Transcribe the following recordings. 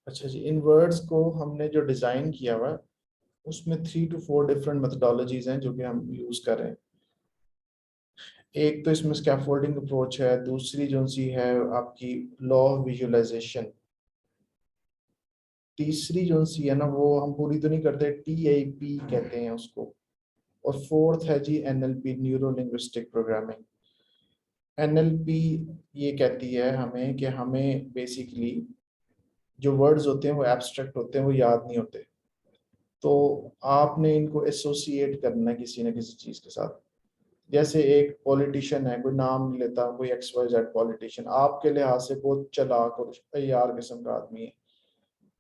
अच्छा जी, इन वर्ड्स को हमने जो डिज़ाइन किया हुआ है उसमें 3 to 4 डिफरेंट मेथडोलॉजीज हैं जो कि हम यूज़ कर रहे हैं। एक तो इसमें स्कैफोल्डिंग अप्रोच है, दूसरी जो सी है आपकी लॉ ऑफ विजुअलाइजेशन, तीसरी जो सी है ना वो हम पूरी तो नहीं करते, TAP कहते हैं उसको, और फोर्थ है जी NLP, neuro linguistic programming. NLP ये कहती है हमें कि हमें बेसिकली जो वर्ड्स होते हैं वो एब्स्ट्रैक्ट होते हैं, वो याद नहीं होते, तो आपने इनको एसोसिएट करना है किसी न किसी चीज़ के साथ। जैसे एक पॉलिटिशियन है, कोई नाम नहीं लेता, कोई XYZ पॉलिटिशियन, आपके लिहाज से बहुत चालाक और तैयार किस्म का आदमी है,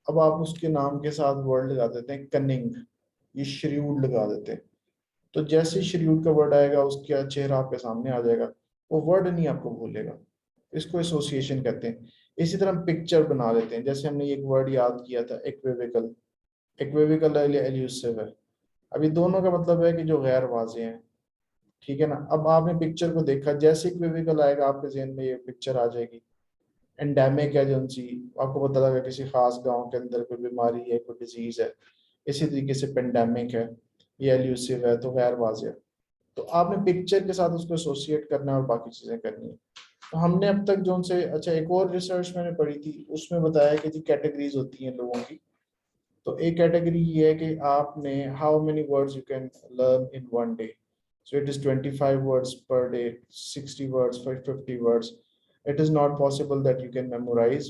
अब आप उसके नाम के साथ वर्ड लगा देते हैं कनिंग, ये श्रीवुड लगा देते हैं, तो जैसे श्रीवुड का वर्ड आएगा उसका चेहरा आपके सामने आ जाएगा, वो वर्ड नहीं आपको भूलेगा, इसको एसोसिएशन कहते हैं। इसी तरह हम पिक्चर बना लेते हैं, जैसे हमने एक वर्ड याद किया था इक्विविकल, इक्विविकल एल्यूसिव है, अभी दोनों का मतलब है कि जो गैर वाज़ेह हैं, ठीक है ना। अब आपने पिक्चर को देखा, जैसे इक्विविकल आएगा आपके जहन में ये पिक्चर आ जाएगी। एंडेमिक है जो सी, आपको पता लगा किसी खास गांव के अंदर कोई बीमारी है, कोई डिजीज है, इसी तरीके से पेंडेमिक है, ये एल्यूसिव है, तो गैर वाज़ेह, तो आपने पिक्चर के साथ उसको एसोसिएट करना है और बाकी चीजें करनी है। तो हमने अब तक जो उनसे, अच्छा एक और रिसर्च मैंने पढ़ी थी, उसमें बताया कि जी कैटेगरीज होती हैं लोगों की, तो एक कैटेगरी ये है कि आपने how many words you can learn in one day, so it is 25 words per day, 60 words, 50 words. It is not possible that you can memorize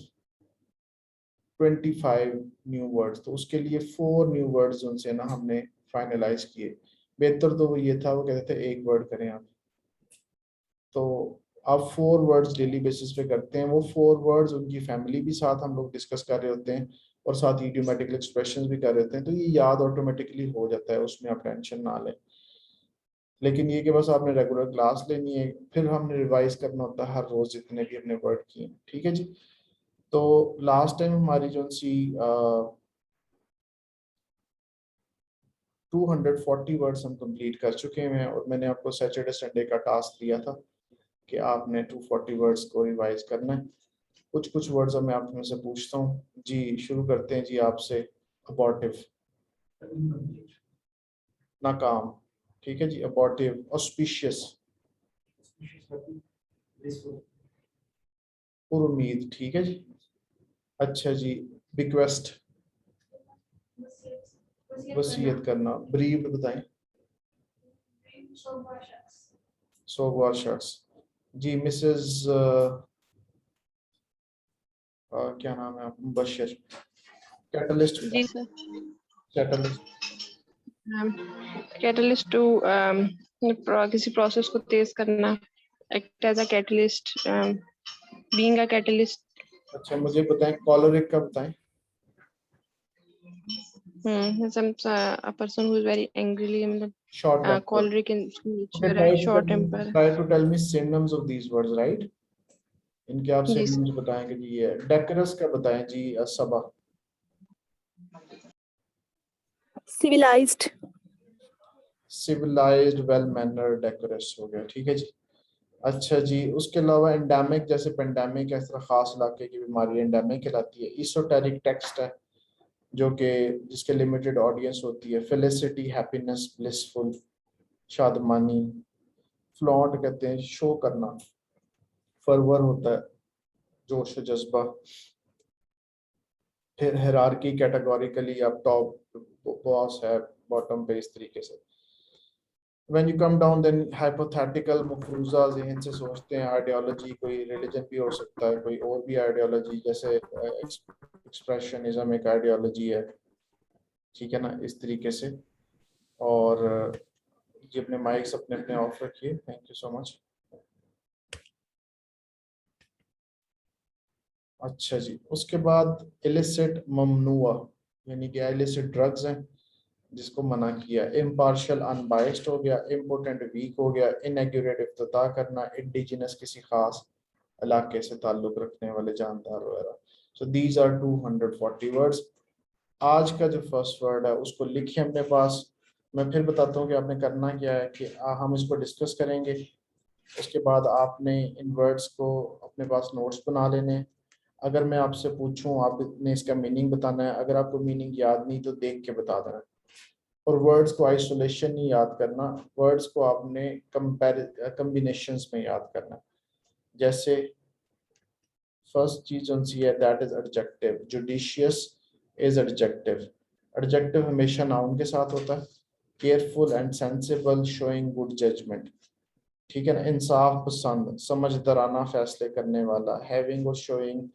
25 new words, तो उसके लिए 4 new words उनसे ना हमने फाइनलाइज किए। बेहतर तो वो ये था, वो कहते थे एक वर्ड करें आप, तो आप 4 वर्ड्स डेली बेसिस पे करते हैं, वो 4 वर्ड्स उनकी फैमिली भी साथ हम लोग डिस्कस कर रहे होते हैं, और साथ ही इडियोमेटिक एक्सप्रेशंस भी कर रहे होते हैं, तो ये याद ऑटोमेटिकली हो जाता है, उसमें आप टेंशन ना लें। लेकिन ये कि बस आपने रेगुलर क्लास लेनी है, फिर हमने रिवाइज करना होता है हर रोज जितने भी हमने वर्ड किए, ठीक है जी। तो लास्ट टाइम हमारी जो सी 240 वर्ड्स हम कंप्लीट कर चुके हैं, और मैंने आपको सैटरडे संडे का टास्क दिया था कि आपने 240 वर्ड्स को रिवाइज करना है। कुछ कुछ वर्ड्स मैं आप में से पूछता हूँ जी, शुरू करते हैं जी आपसे। अबॉर्टिव, नाकाम, ठीक है जी। अबॉर्टिव, ऑस्पिशियस, उम्मीद, ठीक है जी। अच्छा जी, बिक्वेस्ट, वसीयत करना। ब्रीव्ड बताएं। सोगवार शख्स जी। मिसेस क्या नाम है आप, बशर। कैटलिस्ट जी बताएं। सर। कैटलिस्ट, कैटलिस्ट टू किसी प्रोसेस को तेज करना, act as a catalyst, being a catalyst. अच्छा मुझे बताएं कॉलरिक का बताएं। a person who is very angrily, मतलब short temper. choleric in Okay, nature है, short temper। try to tell me synonyms of these words, right? इनके आप जी सर। synonyms बताएंगे जी। ये डेकोरस का बताएं जी। सबा, civilized, civilised, well mannered, decorous हो गया, ठीक है जी। अच्छा जी, उसके अलावा एंडेमिक, जैसे पेंडेमिक इस तरह खास इलाके की बीमारी एंडेमिक कहलाती है। इsoteric टेक्स्ट है जो कि जिसके लिमिटेड ऑडियंस होती है। फेलिसिटी, हैप्पीनेस, ब्लिसफुल, शादमानी। फ्लॉन्ट कहते हैं शो करना। फरवर होता है जोश जज्बा। फिर हायरार्की, कैटेगोरिकली आप टॉप बॉस है, बॉटम पे, इस तरीके से। When you come down then hypothetical, मफरूजा जहन से सोचते हैं। आइडियोलॉजी कोई रिलीजन भी हो सकता है, कोई और भी आइडियोलॉजी, जैसे एक्सप्रेशनिज्म एक आइडियोलॉजी है, ठीक है ना, इस तरीके से। और ये अपने माइक्स अपने अपने ऑफ रखिए, थैंक यू सो मच। अच्छा जी, उसके बाद इलिसिट, ममनुआ, यानी कि इलिसिट ड्रग्स हैं जिसको मना किया। इम्पार्शल, अनबाइस्ड हो गया। इम्पोर्टेंट, वीक हो गया। इनएक्यूरेट, इफ्तिताह करना। इंडिजिनस, किसी खास इलाके से ताल्लुक रखने वाले जानदार वगैरह। So these are 240 words. आज का जो फर्स्ट वर्ड है उसको लिखिए अपने पास। मैं फिर बताता हूँ कि आपने करना क्या है कि हम इसको डिस्कस करेंगे, उसके बाद आपने इन वर्ड्स को अपने पास नोट्स बना लेने। अगर मैं आपसे पूछूं, आपने इसका मीनिंग बताना है, अगर आपको मीनिंग याद नहीं तो देख के बता देना। और वर्ड्स को आइसोलेशन नहीं याद करना, वर्ड्स को आपने कम्बिनेशंस में याद करना। जैसे फर्स्ट चीज कौन सी है, that is adjective. Judicious is adjective. Adjective हमेशा नाउन के साथ होता है। Careful and sensible, showing good judgement, ठीक है ना। इंसाफ पसंद, समझदाराना फैसले करने वाला। हैविंग और showing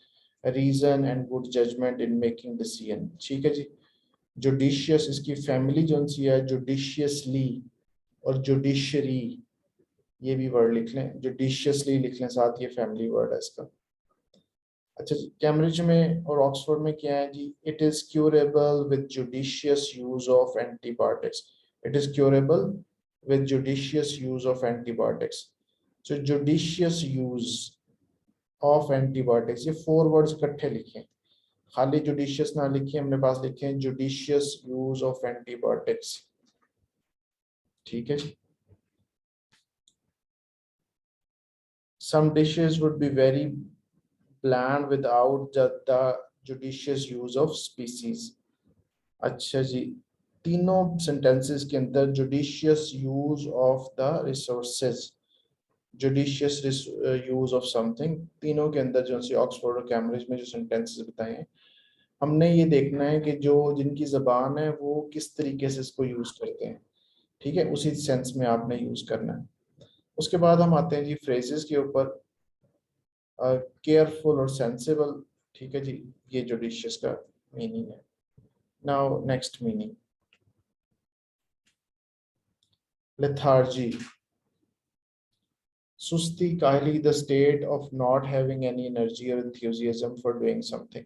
reason and good judgement in making decision, ठीक है जी। जुडिशियस, इसकी फैमिली जो सी है जुडिशियसली और जुडिशरी, ये भी वर्ड लिख लें, जुडिशियसली लिख लें साथ, ये फैमिली वर्ड है इसका। अच्छा जी, कैम्ब्रिज में और ऑक्सफोर्ड में क्या है जी, it is curable with judicious use of antibiotics. It is curable with judicious use of antibiotics. So judicious use of antibiotics, ये 4 वर्ड्स इकट्ठे लिखे, खाली जुडिशियस ना लिखे, हमने पास लिखे हैं जुडिशियस यूज ऑफ एंटीबायोटिक्स, ठीक है जी। Some dishes would be very bland without the judicious use of species. अच्छा जी, तीनों sentences के अंदर judicious use of the resources, judicious use of something, तीनों के अंदर जो सी ऑक्सफोर्ड और कैम्ब्रिज में जो sentences बताए हैं, हमने ये देखना है कि जो जिनकी जबान है वो किस तरीके से इसको यूज करते हैं, ठीक है, उसी सेंस में आपने यूज करना है। उसके बाद हम आते हैं जी फ्रेजेस के ऊपर। केयरफुल और सेंसिबल, ठीक है जी, ये जुडिशियस का मीनिंग है। नाउ नेक्स्ट मीनिंग, लेथार्जी, सुस्ती, काहली, the state of not having any energy और enthusiasm for doing something.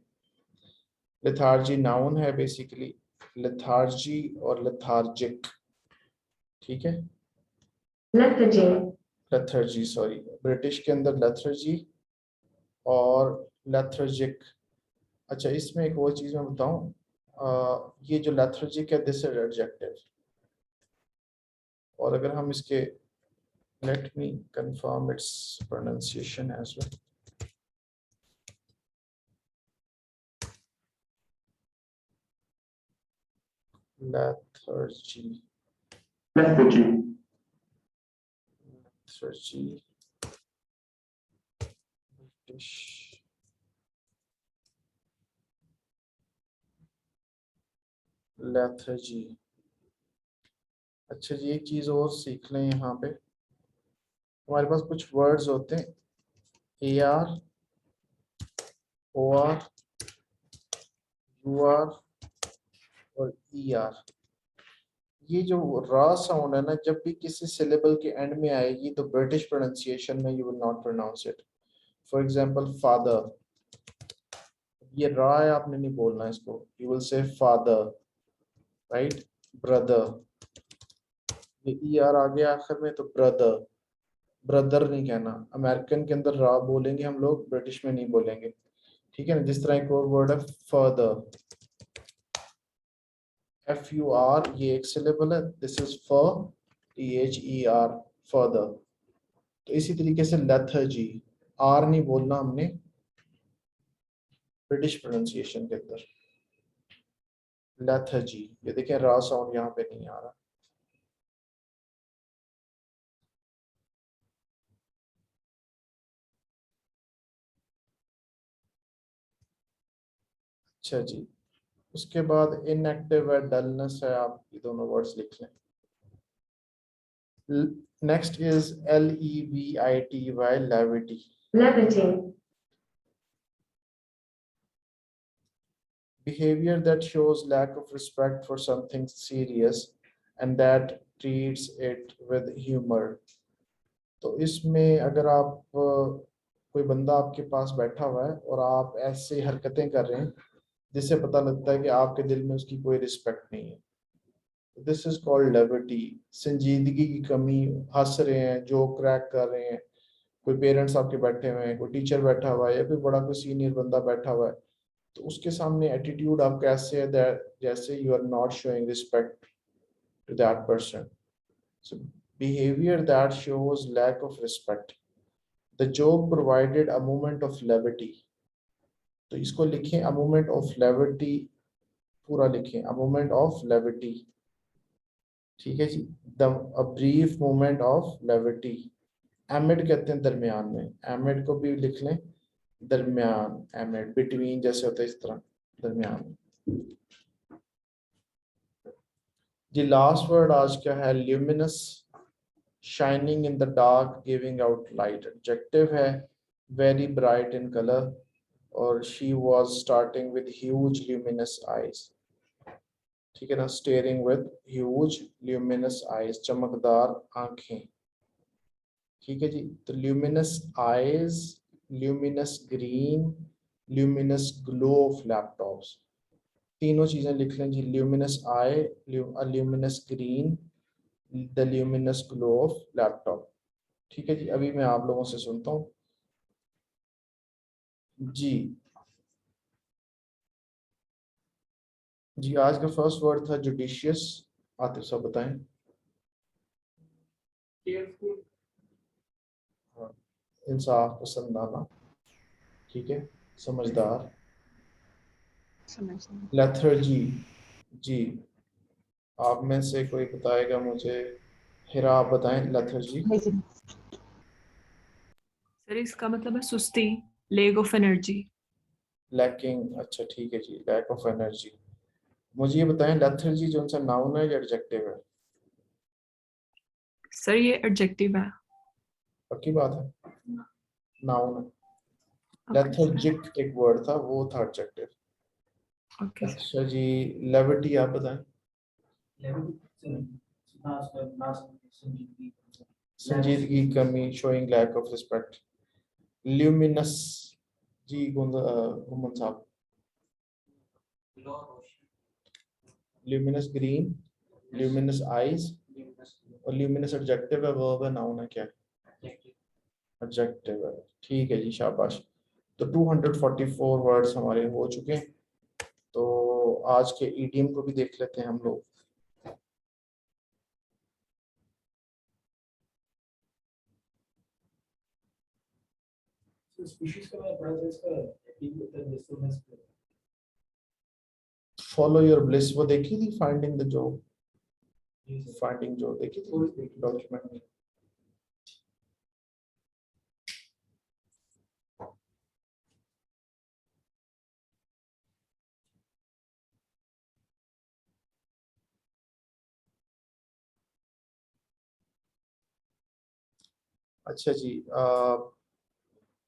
Lethargy noun है बेसिकली, लेथार्जी और लेथार्जिक, ठीक है। लेथर्जी, लेथर्जी सॉरी, ब्रिटिश के अंदर लेथर्जी और लेथर्जिक। अच्छा, इसमें एक और चीज मैं बताऊं, ये जो लेथर्जिक है दिस इज एडजेक्टिव, और अगर हम इसके, let me confirm its pronunciation as well. Lethargy, lethargy, lethargy, British, lethargy. अच्छा जी, एक चीज और सीख लें, यहाँ पे हमारे पास कुछ वर्ड्स होते हैं, A R, O R, U R और ई आर। ये जो रा साउंड है ना, जब भी किसी सिलेबल के एंड में आएगी तो ब्रिटिश प्रोनाउंसिएशन में you will not pronounce it. For example father, ये रा है, आपने नहीं बोलना इसको, you will say father, right. Brother, ये ई आर आ गया आखिर में तो ब्रदर, ब्रदर नहीं कहना। अमेरिकन के अंदर रा बोलेंगे हम लोग, ब्रिटिश में नहीं बोलेंगे, ठीक है ना। जिस तरह एक और वर्ड है फर्दर, एफ यू आर, ये एक सिलेबल है, this is for, T H E R, further. तो इसी तरीके से लेथर्जी, आर नहीं बोलना हमने ब्रिटिश प्रोनाउंसिएशन के अंदर, लेथर्जी। ये देखें रा साउंड यहाँ पे नहीं आ रहा। अच्छा जी, उसके बाद इनएक्टिव है, डलनेस है, आप ये दोनों वर्ड्स लिख लें। Next is LEVITY, levity, levity, behavior that shows lack of respect for something serious and that treats it with humor। तो इसमें अगर आप कोई बंदा आपके पास बैठा हुआ है और आप ऐसे हरकतें कर रहे हैं जिससे पता लगता है कि आपके दिल में उसकी कोई रिस्पेक्ट नहीं है, दिस इज कॉल्ड लेविटी। संजीदगी की कमी, हंस रहे हैं, जोक क्रैक कर रहे हैं, कोई पेरेंट्स आपके बैठे हुए हैं, कोई टीचर बैठा हुआ है या कोई बड़ा कोई सीनियर बंदा बैठा हुआ है, तो उसके सामने एटीट्यूड आपका ऐसे है जैसे you are not showing respect to that person. So behavior that shows lack of respect. The joke provided a moment of levity. तो इसको लिखें अ मोमेंट ऑफ लेविटी, पूरा लिखें अ मोमेंट ऑफ लेविटी, ठीक है जी। The a brief moment of levity, amid कहते हैं दरमियान में, एमिड को भी लिख लें दरमियान, एमिड बिटवीन जैसे होता है इस तरह, दरमियान में। जी लास्ट वर्ड आज क्या है, luminous, shining in the dark, giving out light. Adjective है वेरी ब्राइट इन कलर, और she was starting with huge luminous eyes, ठीक है ना, staring with huge luminous eyes, चमकदार आंखें, ठीक है जी। तो luminous eyes, luminous green, luminous glow of laptops, तीनों चीजें लिख लें जी, luminous eye, luminous green, the luminous glow of laptop, ठीक है जी। अभी मैं आप लोगों से सुनता हूँ जी। जी आज का फर्स्ट वर्ड था जुडिशियस, आतिफ साहब बताएं। हाँ, इंसाफ पसंदाना, ठीक है, समझदार। समझना। लेथर्जी, जी आप में से कोई बताएगा मुझे, हिरा आप बताएं लेथर्जी। सर इसका मतलब है सुस्ती, लेग ऑफ एनर्जी। लैकिंग, अच्छा ठीक है जी, लैक ऑफ एनर्जी। मुझे ये बताएं लेथर्जी जो सा नाउन है या एडजेक्टिव है? सर ये एडजेक्टिव है। पक्की बात है, नाउन है। Okay sir. लेथर्जिक एक वर्ड था, वो था एडजेक्टिव। Okay sir. अच्छा जी, लेविटी आप बताएं। संजीदगी की कमी, showing lack of respect. Luminous, जी गुमन साहब। ल्यूमिनस ग्रीन, ल्यूमिनस आईज, और ल्यूमिनस एडजेक्टिव है, वर्ब है, नाउन है, क्या एडजेक्टिव है, ठीक है जी, शाबाश। तो 244 वर्ड्स हमारे हो चुके हैं। तो आज के ईडीएम को भी देख लेते हैं हम लोग। फॉलो योर ब्लिस वो देखी थी, finding the job, finding job देखी थी डॉक्यूमेंट में। अच्छा जी,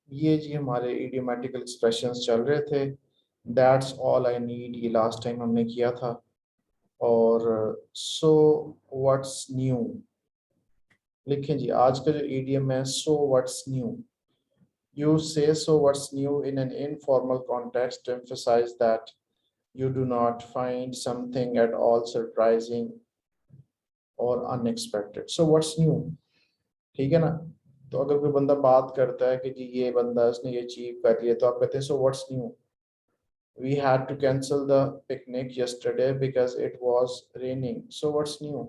ये जी हमारे इडियोमेटिकल एक्सप्रेशंस चल रहे थे। दैट्स ऑल आई नीड, ये लास्ट टाइम हमने किया था। और सो व्हाट्स न्यू, लिखें जी आज का जो ईडीएम है, so what's new. You say so what's new in an informal context to emphasize that you do not find something at all surprising or unexpected. So what's new, ठीक है ना। तो अगर कोई बंदा बात करता है कि जी ये बंदा इसने ये अचीव कर लिया, तो आप कहते हैं so what's new. We had to cancel the picnic yesterday because it was raining. So what's new?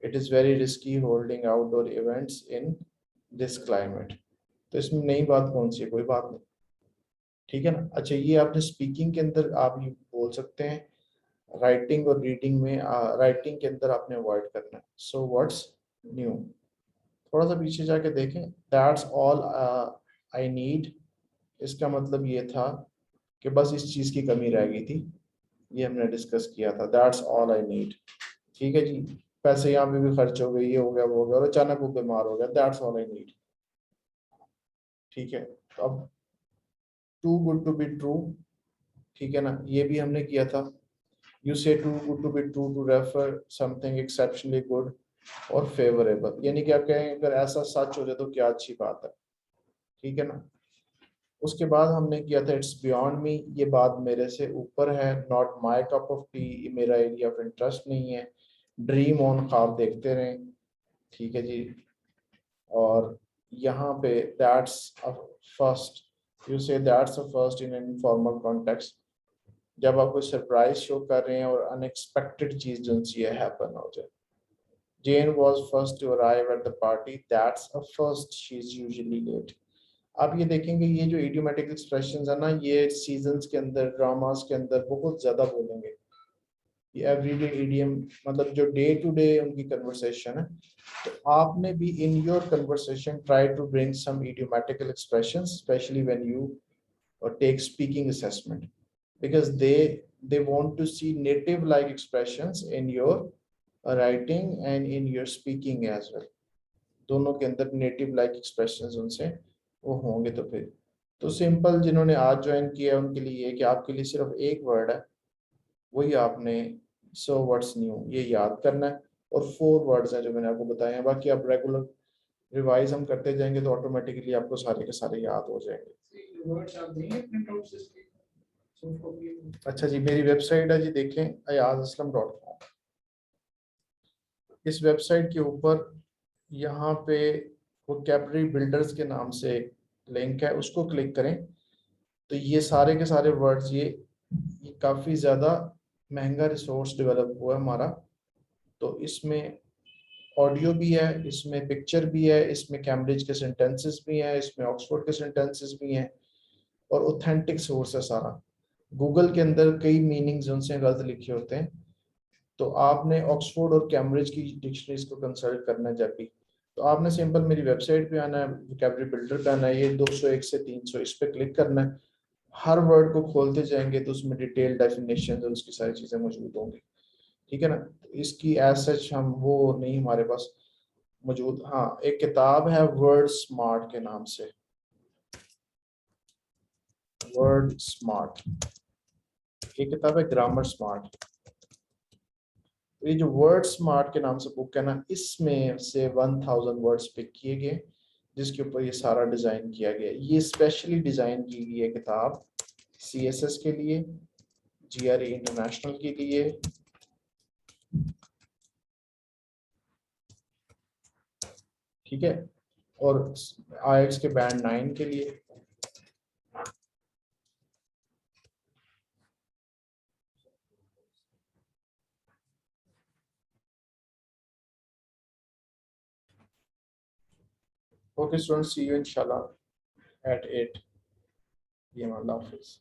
It is very risky holding outdoor events in this climate. तो इसमें नई बात कौन सी है, कोई बात नहीं, ठीक है ना। अच्छा ये आपने स्पीकिंग के अंदर आप ये बोल सकते हैं, राइटिंग और रीडिंग में, राइटिंग के अंदर आपने अवॉइड करना है। सो व्हाट्स न्यू, थोड़ा सा पीछे जाके देखें, दैट्स ऑल आई नीड, इसका मतलब ये था कि बस इस चीज़ की कमी रह गई थी, ये हमने डिस्कस किया था, दैट्स ऑल आई नीड, ठीक है जी। पैसे यहाँ पे भी खर्च हो गए, ये हो गया वो हो गया, और अचानक वो बीमार हो गया, दैट्स ऑल आई नीड, ठीक है। तो अब too good to be true, ठीक है ना, ये भी हमने किया था। You say too good to be true to refer something exceptionally good or favorable, यानी कि आप कहें अगर ऐसा सच हो जाए तो क्या अच्छी बात है, ठीक है ना। उसके बाद हमने किया था इट्स बियॉन्ड मी, ये बात मेरे से ऊपर है, not my cup of T, मेरा एरिया ऑफ इंटरेस्ट नहीं है। ड्रीम ऑन, ख्वाब देखते रहें, ठीक है जी। और यहाँ पे दैट्स अ फर्स्ट, यू से that's a first in an informal context, जब आप कोई सरप्राइज शो कर रहे हैं और अनएक्सपेक्टेड चीज जो सी है हैपन हो जाए। Jane was first to arrive at the party. That's a first. She's usually late. आप ये देखेंगे ये जो इडियोमेटिक एक्सप्रेशंस है ना, ये सीजन्स के अंदर, ड्रामास के अंदर बहुत ज्यादा बोलेंगे। ये एवरीडे इडियम, मतलब जो डे टू डे उनकी कन्वर्सेशन है। तो आपने भी in your conversation try to bring some idiomatical expressions, specially when you take speaking assessment, because they want to see native like expressions in your writing and in your speaking as well। दोनों के अंदर native like expressions उनसे वो होंगे। तो फिर तो simple, जिन्होंने आज ज्वाइन किया उनके लिए कि आपके लिए सिर्फ एक वर्ड है, वही आपने 100 वर्ड्स न्यू ये याद करना है, और 4 वर्ड्स हैं जो मैंने आपको बताए हैं। बाकी आप रेगुलर रिवाइज हम करते जाएंगे तो ऑटोमेटिकली आपको सारे के सारे याद हो जाएंगे। अच्छा जी, मेरी वेबसाइट है जी, देखें ayazaslam.com। इस वेबसाइट के ऊपर यहाँ पे वोकैबुलरी बिल्डर्स के नाम से लिंक है, उसको क्लिक करें तो ये सारे के सारे वर्ड्स, ये काफ़ी ज़्यादा महंगा रिसोर्स डेवलप हुआ है हमारा। तो इसमें ऑडियो भी है, इसमें पिक्चर भी है, इसमें कैम्ब्रिज के सेंटेंसेस भी हैं, इसमें ऑक्सफोर्ड के सेंटेंसेस भी हैं, और ऑथेंटिक सोर्स है सारा। गूगल के अंदर कई मीनिंग्स उनसे गलत लिखे होते हैं, तो आपने ऑक्सफोर्ड और कैम्ब्रिज की डिक्शनरीज को कंसल्ट करना है जब भी। तो आपने सिंपल मेरी वेबसाइट पे आना है, वोकैबुलरी बिल्डर पे आना है, ये 201 से 300 इस पे क्लिक करना है। हर वर्ड को खोलते जाएंगे तो उसमें डिटेल डेफिनेशन और उसकी सारी चीज़ें मौजूद होंगी, ठीक है ना। तो इसकी एज सच हम वो नहीं हमारे पास मौजूद। हाँ, एक किताब है वर्ड स्मार्ट के नाम से, वर्ड स्मार्ट, एक किताब है ग्रामर स्मार्ट। ये जो वर्ड स्मार्ट के नाम से बुक है ना, इसमें से 1000 वर्ड्स पिक किए गए जिसके ऊपर ये सारा डिजाइन किया गया। ये स्पेशली डिजाइन की गई है किताब CSS के लिए, GRE इंटरनेशनल के लिए, ठीक है, और IELTS के बैंड 9 के लिए। Okay students, see you inshallah at 8 p.m. Allah Hafiz।